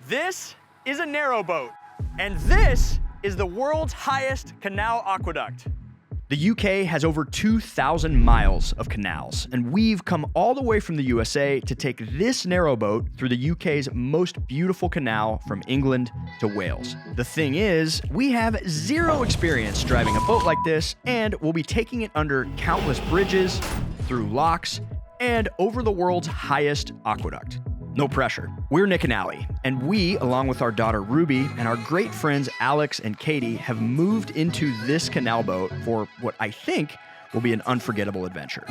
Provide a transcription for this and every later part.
This is a narrowboat, and this is the world's highest canal aqueduct. The UK has over 2,000 miles of canals, and we've come all the way from the USA to take this narrowboat through the UK's most beautiful canal from England to Wales. The thing is, we have zero experience driving a boat like this, and we'll be taking it under countless bridges, through locks, and over the world's highest aqueduct. No pressure. We're Nick and Allie, and we, along with our daughter Ruby and our great friends Alex and Katie, have moved into this canal boat for what I think will be an unforgettable adventure.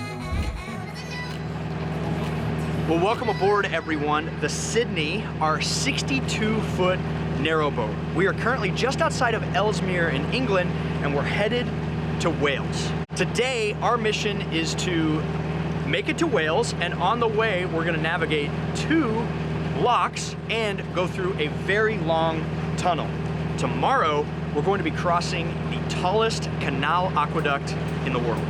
Well, welcome aboard, everyone. The Sydney, our 62-foot narrowboat. We are currently just outside of Ellesmere in England, and we're headed to Wales. Today, our mission is to make it to Wales, and on the way, we're gonna navigate 2 locks and go through a very long tunnel. Tomorrow, we're going to be crossing the tallest canal aqueduct in the world.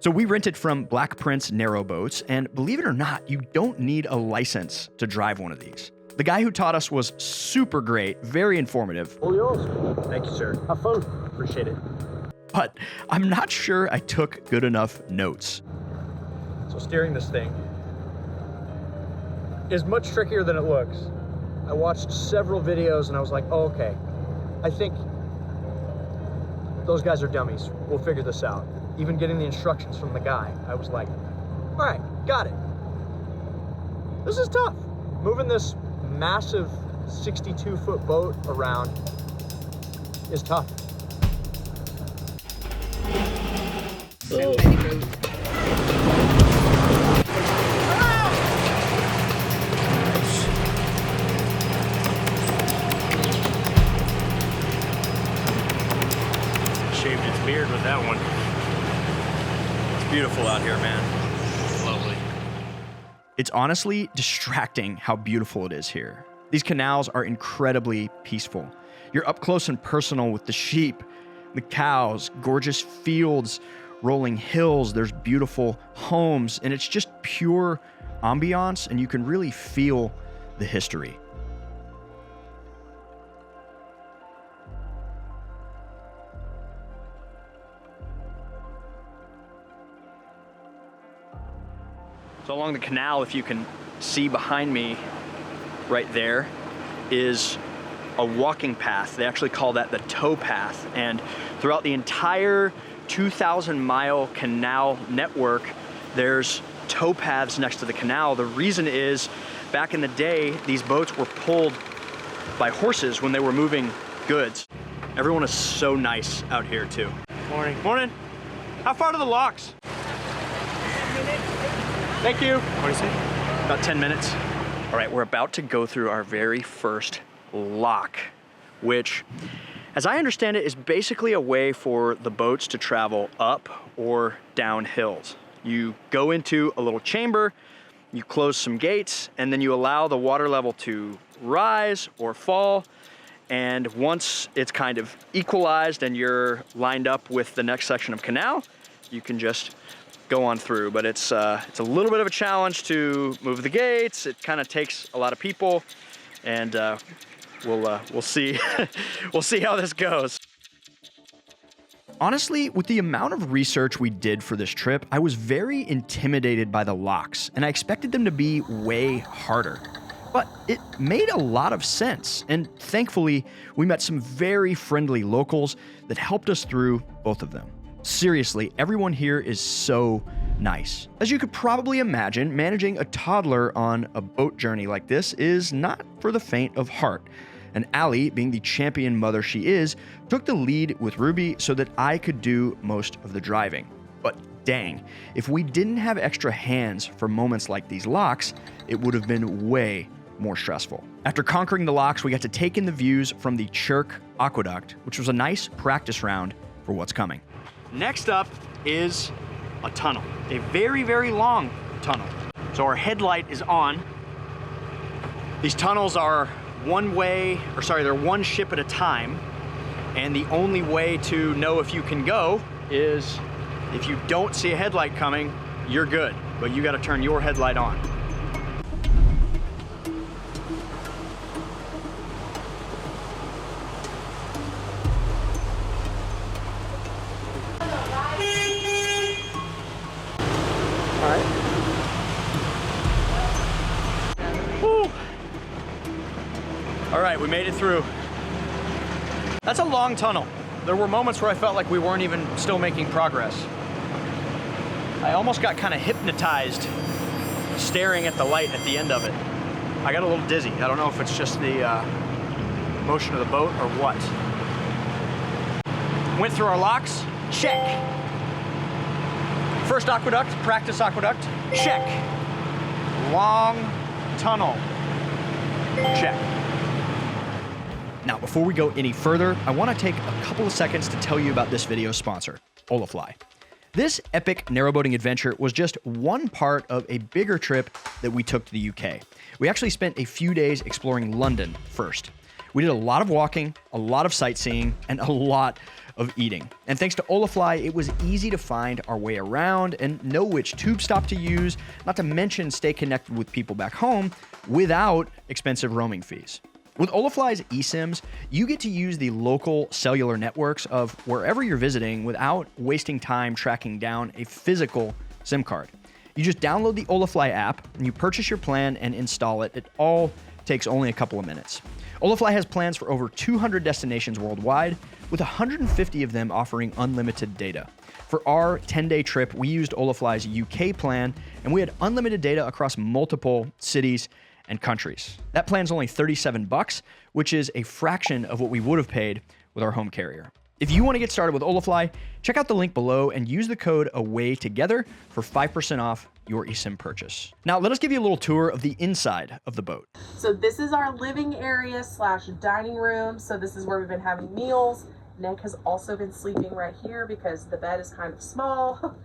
So we rented from Black Prince Narrowboats, and believe it or not, you don't need a license to drive one of these. The guy who taught us was super great, very informative. All yours. Thank you, sir. Have fun. Appreciate it. But I'm not sure I took good enough notes. So steering this thing is much trickier than it looks. I watched several videos and I was like, oh, okay, I think those guys are dummies. We'll figure this out. Even getting the instructions from the guy, I was like, all right, got it. This is tough. Moving this massive 62-foot boat around is tough. Oh. Shaved its beard with that one. It's beautiful out here, man. It's lovely. It's honestly distracting how beautiful it is here. These canals are incredibly peaceful. You're up close and personal with the sheep, the cows, gorgeous fields, rolling hills, there's beautiful homes, and it's just pure ambiance, and you can really feel the history. So along the canal, if you can see behind me right there, is a walking path. They actually call that the tow path. And throughout the entire 2,000-mile canal network, there's tow paths next to the canal. The reason is, back in the day, these boats were pulled by horses when they were moving goods. Everyone is so nice out here too. Morning. Morning. How far to the locks? 10 minutes. Thank you. What do you say? About 10 minutes. All right, we're about to go through our very first lock, which, as I understand it, is basically a way for the boats to travel up or down hills. You go into a little chamber, you close some gates, and then you allow the water level to rise or fall. And once it's kind of equalized and you're lined up with the next section of canal, you can just go on through. But it's a little bit of a challenge to move the gates. It kind of takes a lot of people, and we'll see we'll see how this goes. Honestly, with the amount of research we did for this trip, I was very intimidated by the locks, and I expected them to be way harder. But it made a lot of sense, and thankfully, we met some very friendly locals that helped us through both of them. Seriously, everyone here is so nice. As you could probably imagine, managing a toddler on a boat journey like this is not for the faint of heart. And Allie, being the champion mother she is, took the lead with Ruby so that I could do most of the driving. But dang, if we didn't have extra hands for moments like these locks, it would have been way more stressful. After conquering the locks, we got to take in the views from the Chirk Aqueduct, which was a nice practice round for what's coming. Next up is a tunnel, a very, very long tunnel. So our headlight is on. These tunnels are they're one ship at a time, and the only way to know if you can go is if you don't see a headlight coming, you're good, but you got to turn your headlight on. All right, we made it through. That's a long tunnel. There were moments where I felt like we weren't even still making progress. I almost got kind of hypnotized staring at the light at the end of it. I got a little dizzy. I don't know if it's just the motion of the boat or what. Went through our locks, check. First aqueduct, practice aqueduct, check. Long tunnel, check. Now, before we go any further, I want to take a couple of seconds to tell you about this video's sponsor, Olaf. This epic narrowboating adventure was just one part of a bigger trip that we took to the UK. We actually spent a few days exploring London first. We did a lot of walking, a lot of sightseeing, and a lot of eating. And thanks to Olaf, it was easy to find our way around and know which tube stop to use, not to mention stay connected with people back home without expensive roaming fees. With Olafly's eSIMs, you get to use the local cellular networks of wherever you're visiting without wasting time tracking down a physical SIM card. You just download the Olafly app and you purchase your plan and install it. It all takes only a couple of minutes. Olafly has plans for over 200 destinations worldwide, with 150 of them offering unlimited data. For our 10-day trip, we used Olafly's UK plan, and we had unlimited data across multiple cities and countries. That plan's only $37, which is a fraction of what we would have paid with our home carrier. If you want to get started with Olafly, check out the link below and use the code AWAYTOGETHER for 5% off your eSIM purchase. Now, let us give you a little tour of the inside of the boat. So this is our living area / dining room. So this is where we've been having meals. Nick has also been sleeping right here because the bed is kind of small.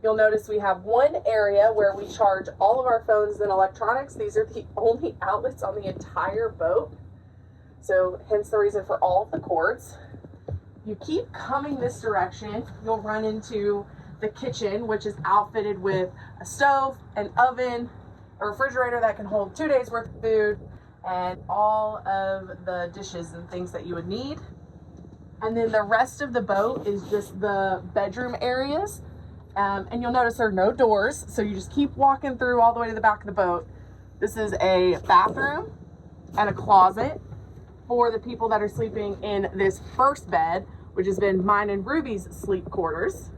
You'll notice we have one area where we charge all of our phones and electronics. These are the only outlets on the entire boat. So hence the reason for all of the cords. You keep coming this direction, you'll run into the kitchen, which is outfitted with a stove, an oven, a refrigerator that can hold 2 days worth of food, and all of the dishes and things that you would need. And then the rest of the boat is just the bedroom areas. And you'll notice there are no doors, so you just keep walking through all the way to the back of the boat. This is a bathroom and a closet for the people that are sleeping in this first bed, which has been mine and Ruby's sleep quarters.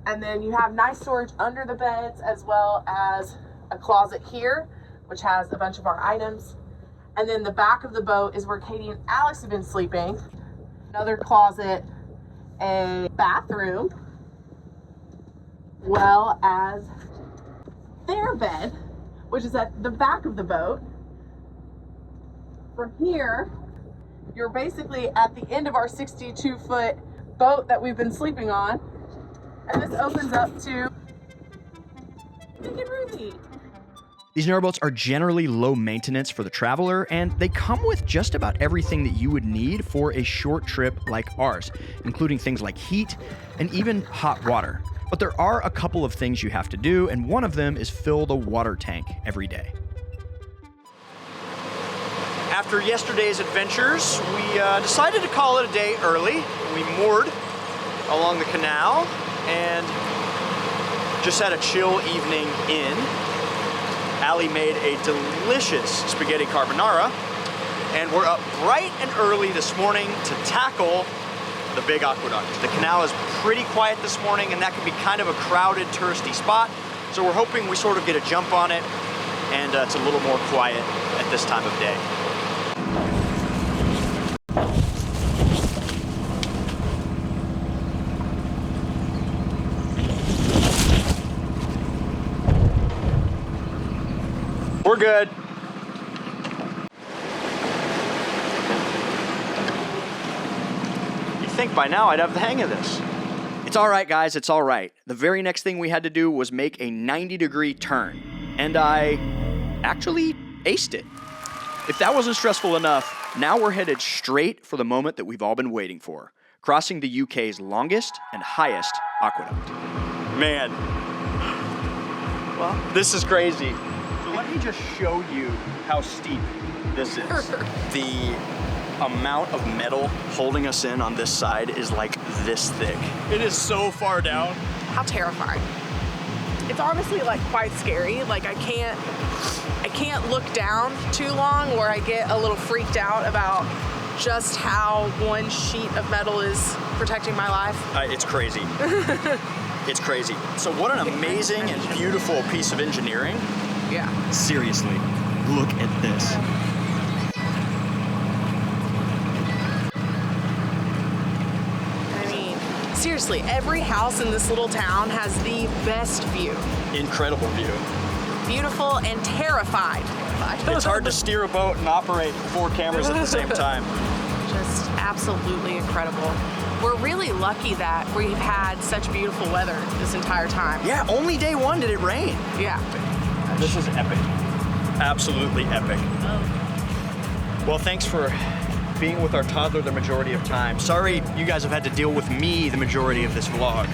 And then you have nice storage under the beds, as well as a closet here, which has a bunch of our items. And then the back of the boat is where Katie and Alex have been sleeping. Another closet, a bathroom, well as their bed, which is at the back of the boat. From here, you're basically at the end of our 62-foot boat that we've been sleeping on. And this opens up to Nick and Ruby. These narrowboats are generally low maintenance for the traveler, and they come with just about everything that you would need for a short trip like ours, including things like heat and even hot water. But there are a couple of things you have to do, and one of them is fill the water tank every day. After yesterday's adventures, we decided to call it a day early. We moored along the canal and just had a chill evening in. Allie made a delicious spaghetti carbonara, and we're up bright and early this morning to tackle the Big Aqueduct. The canal is pretty quiet this morning, and that can be kind of a crowded, touristy spot, so we're hoping we sort of get a jump on it, and it's a little more quiet at this time of day. We're good. You'd think by now I'd have the hang of this. It's all right, guys, it's all right. The very next thing we had to do was make a 90-degree turn, and I actually aced it. If that wasn't stressful enough, now we're headed straight for the moment that we've all been waiting for, crossing the UK's longest and highest aqueduct. Man, well, this is crazy. Let me just show you how steep this is. The amount of metal holding us in on this side is like this thick. It is so far down. How terrifying. It's honestly like quite scary. Like I can't can't look down too long where I get a little freaked out about just how one sheet of metal is protecting my life. It's crazy. It's crazy. So what an amazing and beautiful piece of engineering. Yeah. Seriously, look at this. I mean, seriously, every house in this little town has the best view. Incredible view. Beautiful and terrified. It's hard to steer a boat and operate 4 cameras at the same time. Just absolutely incredible. We're really lucky that we've had such beautiful weather this entire time. Yeah, only day 1 did it rain. Yeah. This is epic. Absolutely epic. Well, thanks for being with our toddler the majority of time. Sorry you guys have had to deal with me the majority of this vlog.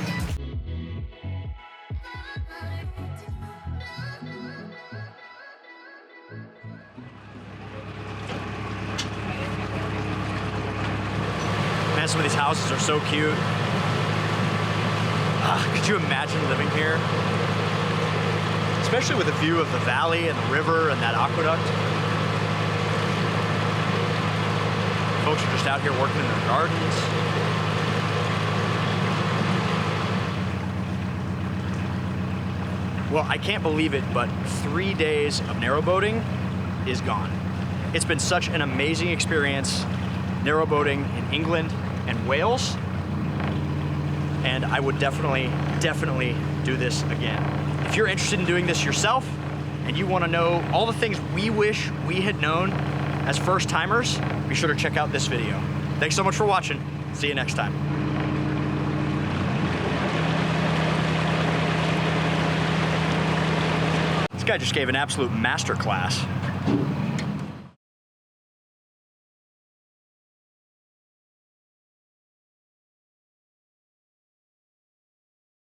Man, some of these houses are so cute. Could you imagine living here? Especially with a view of the valley and the river and that aqueduct. Folks are just out here working in their gardens. Well, I can't believe it, but 3 days of narrowboating is gone. It's been such an amazing experience narrowboating in England and Wales, and I would definitely do this again. If you're interested in doing this yourself and you want to know all the things we wish we had known as first timers, be sure to check out this video. Thanks so much for watching. See you next time. This guy just gave an absolute masterclass.